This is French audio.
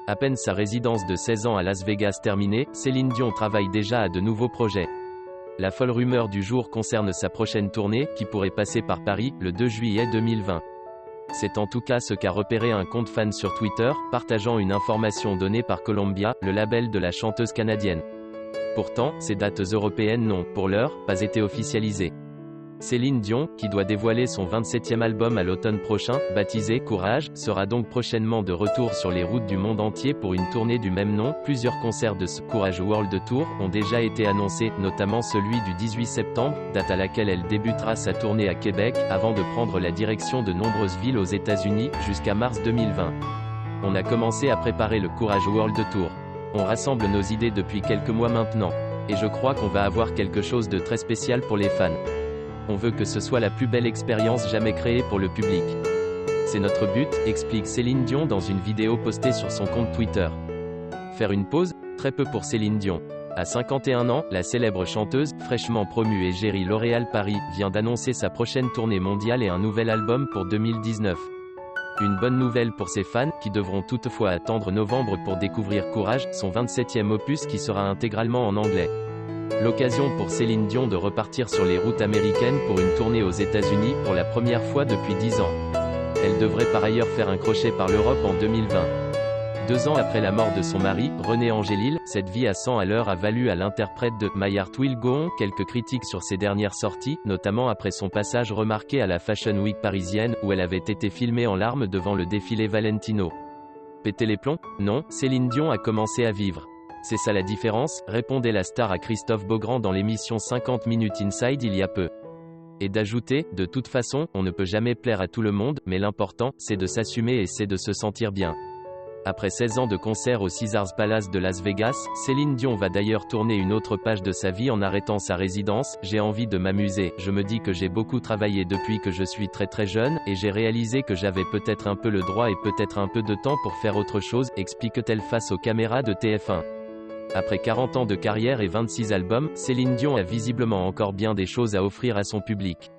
À peine sa résidence de 16 ans à Las Vegas terminée, Céline Dion travaille déjà à de nouveaux projets. La folle rumeur du jour concerne sa prochaine tournée, qui pourrait passer par Paris, le 2 juillet 2020. C'est en tout cas ce qu'a repéré un compte fan sur Twitter, partageant une information donnée par Columbia, le label de la chanteuse canadienne. Pourtant, ces dates européennes n'ont, pour l'heure, pas été officialisées. Céline Dion, qui doit dévoiler son 27e album à l'automne prochain, baptisé Courage, sera donc prochainement de retour sur les routes du monde entier pour une tournée du même nom. Plusieurs concerts de ce Courage World Tour ont déjà été annoncés, notamment celui du 18 septembre, date à laquelle elle débutera sa tournée à Québec, avant de prendre la direction de nombreuses villes aux États-Unis, jusqu'à mars 2020. On a commencé à préparer le Courage World Tour. On rassemble nos idées depuis quelques mois maintenant. Et je crois qu'on va avoir quelque chose de très spécial pour les fans. On veut que ce soit la plus belle expérience jamais créée pour le public. C'est notre but, explique Céline Dion dans une vidéo postée sur son compte Twitter. Faire une pause? Très peu pour Céline Dion. À 51 ans, la célèbre chanteuse, fraîchement promue égérie L'Oréal Paris, vient d'annoncer sa prochaine tournée mondiale et un nouvel album pour 2019. Une bonne nouvelle pour ses fans, qui devront toutefois attendre novembre pour découvrir Courage, son 27e opus qui sera intégralement en anglais. L'occasion pour Céline Dion de repartir sur les routes américaines pour une tournée aux États-Unis pour la première fois depuis 10 ans. Elle devrait par ailleurs faire un crochet par l'Europe en 2020. 2 ans après la mort de son mari, René Angélil, cette vie à 100 à l'heure a valu à l'interprète de My Heart Will Go On quelques critiques sur ses dernières sorties, notamment après son passage remarqué à la Fashion Week parisienne, où elle avait été filmée en larmes devant le défilé Valentino. Péter les plombs? Non, Céline Dion a commencé à vivre. C'est ça la différence, répondait la star à Christophe Beaugrand dans l'émission 50 Minutes Inside il y a peu. Et d'ajouter, de toute façon, on ne peut jamais plaire à tout le monde, mais l'important, c'est de s'assumer et c'est de se sentir bien. Après 16 ans de concert au Caesars Palace de Las Vegas, Céline Dion va d'ailleurs tourner une autre page de sa vie en arrêtant sa résidence. J'ai envie de m'amuser, je me dis que j'ai beaucoup travaillé depuis que je suis très jeune, et j'ai réalisé que j'avais peut-être un peu le droit et peut-être un peu de temps pour faire autre chose, explique-t-elle face aux caméras de TF1. Après 40 ans de carrière et 26 albums, Céline Dion a visiblement encore bien des choses à offrir à son public.